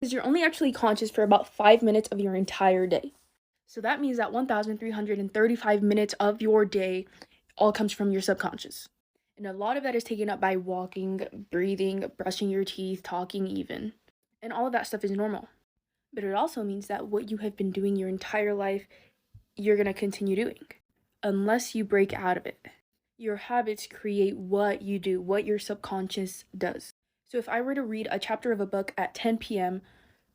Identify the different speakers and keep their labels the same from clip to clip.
Speaker 1: Because you're only actually conscious for about 5 minutes of your entire day. So that means that 1,335 minutes of your day all comes from your subconscious. And a lot of that is taken up by walking, breathing, brushing your teeth, talking even. And all of that stuff is normal. But it also means that what you have been doing your entire life, you're going to continue doing, unless you break out of it. Your habits create what you do, what your subconscious does. So if I were to read a chapter of a book at 10 p.m.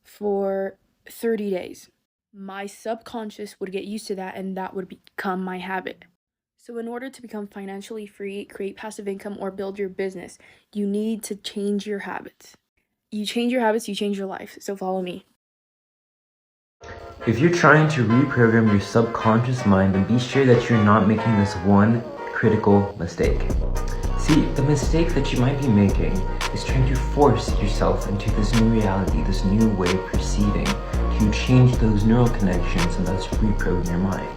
Speaker 1: for 30 days, my subconscious would get used to that and that would become my habit. So in order to become financially free, create passive income, or build your business, you need to change your habits. You change your habits, you change your life. So follow me.
Speaker 2: If you're trying to reprogram your subconscious mind, then be sure that you're not making this one critical mistake. See, the mistake that you might be making is trying to force yourself into this new reality, this new way of perceiving, to change those neural connections and thus reprogram your mind.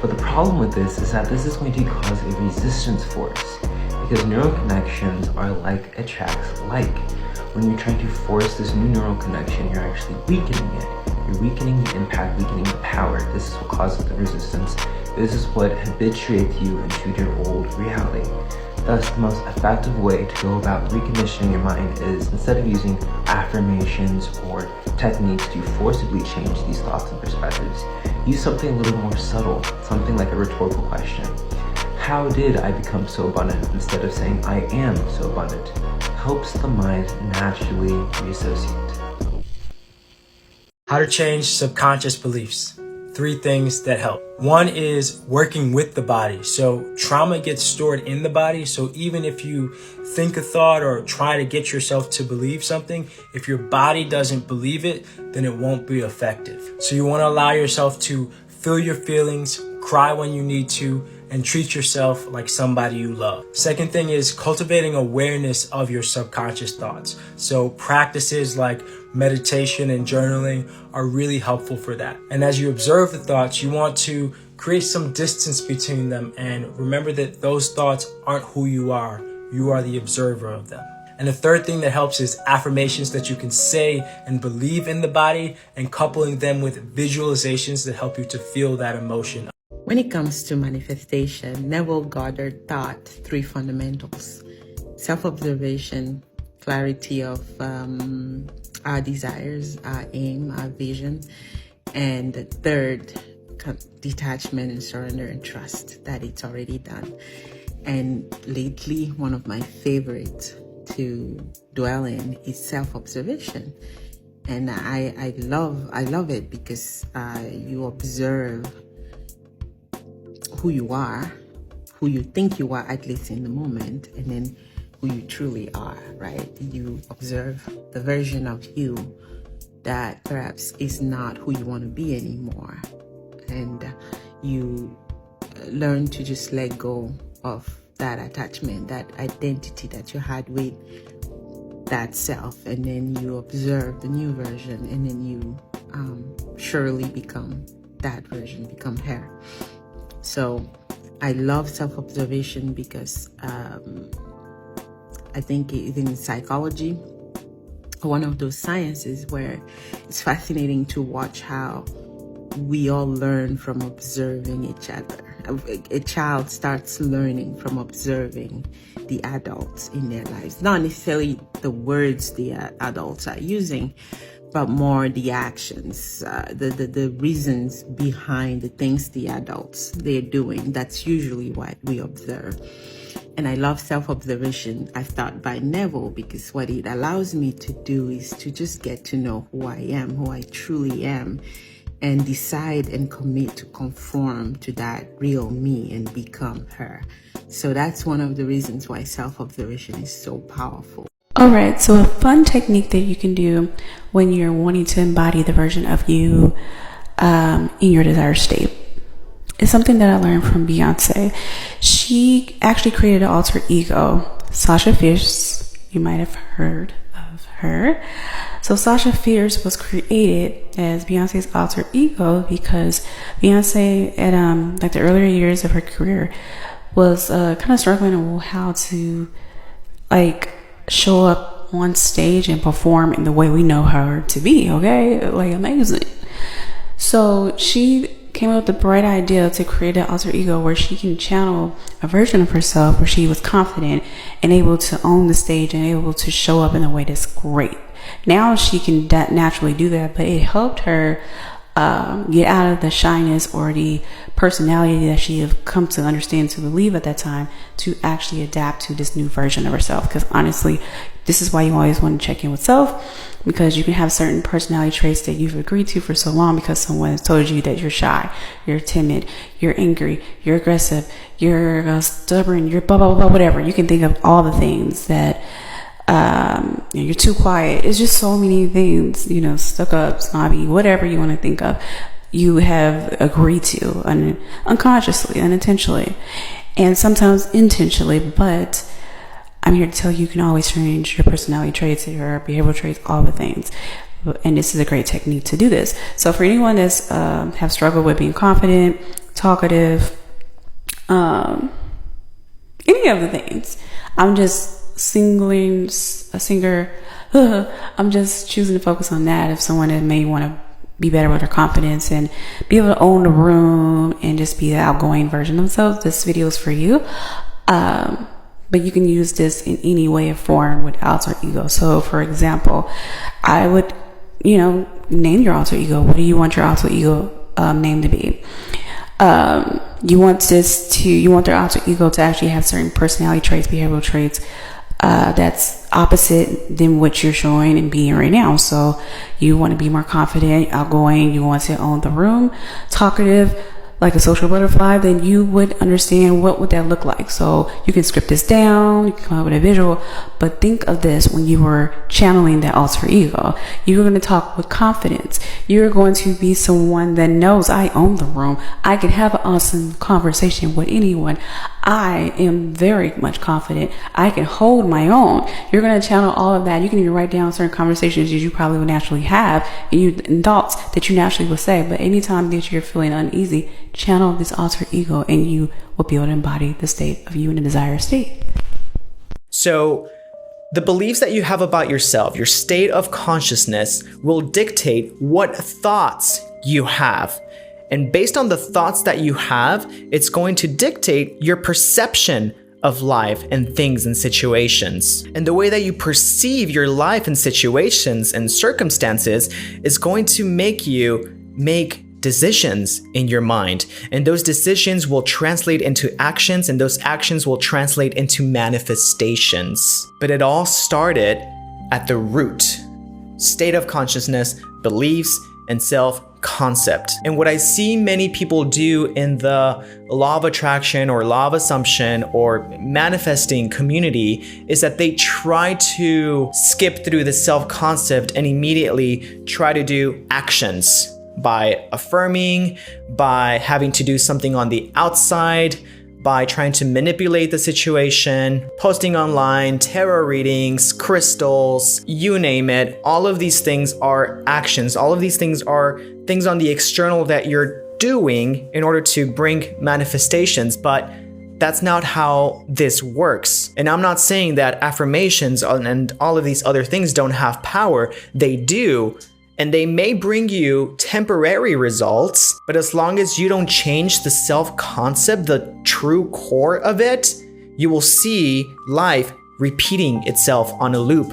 Speaker 2: But the problem with this is that this is going to cause a resistance force, because neural connections are like attracts like. When you're trying to force this new neural connection, you're actually weakening it. You're weakening the impact, weakening the power. This is what causes the resistance. This is what habituates you into your old reality. Thus, the most effective way to go about reconditioning your mind is, instead of using affirmations or techniques to forcibly change these thoughts and perspectives, use something a little more subtle, something like a rhetorical question. How did I become so abundant? Instead of saying, I am so abundant, helps the mind naturally reassociate.
Speaker 3: How to change subconscious beliefs. 3 things that help. 1 is working with the body. So trauma gets stored in the body. So even if you think a thought or try to get yourself to believe something, if your body doesn't believe it, then it won't be effective. So you want to allow yourself to feel your feelings, cry when you need to, and treat yourself like somebody you love. Second thing is cultivating awareness of your subconscious thoughts. So practices like meditation and journaling are really helpful for that. And as you observe the thoughts, you want to create some distance between them and remember that those thoughts aren't who you are. You are the observer of them. And the third thing that helps is affirmations that you can say and believe in the body, and coupling them with visualizations that help you to feel that emotion.
Speaker 4: When it comes to manifestation, Neville Goddard taught 3 fundamentals: self-observation, clarity of our desires, our aim, our vision, and the third, detachment and surrender and trust that it's already done. And lately, one of my favorites to dwell in is self-observation. And I love it because you observe who you are, who you think you are, at least in the moment, and then who you truly are, right? You observe the version of you that perhaps is not who you want to be anymore. And you learn to just let go of that attachment, that identity that you had with that self. And then you observe the new version, and then you surely become that version, become her. So I love self-observation because I think in psychology, one of those sciences where it's fascinating to watch how we all learn from observing each other. A child starts learning from observing the adults in their lives, not necessarily the words the adults are using, but more the actions, the reasons behind the things the adults they're doing. That's usually what we observe. And I love self-observation, as taught by Neville, because what it allows me to do is to just get to know who I am, who I truly am, and decide and commit to conform to that real me and become her. So that's one of the reasons why self-observation is so powerful.
Speaker 5: Alright, so a fun technique that you can do when you're wanting to embody the version of you in your desired state is something that I learned from Beyonce. She actually created an alter ego, Sasha Fierce. You might have heard of her. So Sasha Fierce was created as Beyonce's alter ego because Beyonce at like the earlier years of her career was kind of struggling on how to like show up up on stage and perform in the way we know her to be, okay? Like, amazing. So she came up with the bright idea to create an alter ego where she can channel a version of herself where she was confident and able to own the stage and able to show up in a way that's great. Now she can naturally do that, but it helped her get out of the shyness or the personality that she have come to understand, to believe at that time, to actually adapt to this new version of herself. Because honestly, this is why you always want to check in with self, because you can have certain personality traits that you've agreed to for so long because someone has told you that you're shy, you're timid, you're angry, you're aggressive, you're stubborn, you're blah, blah, blah, whatever. You can think of all the things that you're too quiet. It's just so many things, stuck up, snobby, whatever you want to think of, you have agreed to unconsciously, unintentionally, and sometimes intentionally. But I'm here to tell you, you can always change your personality traits, your behavioral traits, all the things. And this is a great technique to do this. So for anyone that's have struggled with being confident, talkative, any of the things, I'm just singling a singer. I'm just choosing to focus on that. If someone that may want to be better with their confidence and be able to own the room and just be the outgoing version of themselves, this video is for you. But you can use this in any way or form with alter ego. So for example, I would, name your alter ego. What do you want your alter ego name to be? You want their alter ego to actually have certain personality traits, behavioral traits, that's opposite than what you're showing and being right now. So you want to be more confident, outgoing, you want to own the room, talkative, like a social butterfly, then you would understand what would that look like. So you can script this down, you can come up with a visual, but think of this when you were channeling that alter ego. You're going to talk with confidence. You're going to be someone that knows, I own the room. I can have an awesome conversation with anyone. I am very much confident. I can hold my own. You're going to channel all of that. You can even write down certain conversations that you probably would naturally have and thoughts that you naturally would say. But anytime that you're feeling uneasy, channel this alter ego and you will be able to embody the state of you in a desired state.
Speaker 6: So the beliefs that you have about yourself, your state of consciousness, will dictate what thoughts you have. And based on the thoughts that you have, it's going to dictate your perception of life and things and situations. And the way that you perceive your life and situations and circumstances is going to make you make decisions in your mind. And those decisions will translate into actions, and those actions will translate into manifestations. But it all started at the root: state of consciousness, beliefs, and self-concept. And what I see many people do in the law of attraction or law of assumption or manifesting community is that they try to skip through the self-concept and immediately try to do actions by affirming, by having to do something on the outside, by trying to manipulate the situation, posting online, tarot readings, crystals, you name it. All of these things are actions. All of these things are things on the external that you're doing in order to bring manifestations, but that's not how this works. And I'm not saying that affirmations and all of these other things don't have power. They do. And they may bring you temporary results, but as long as you don't change the self-concept, the true core of it, you will see life repeating itself on a loop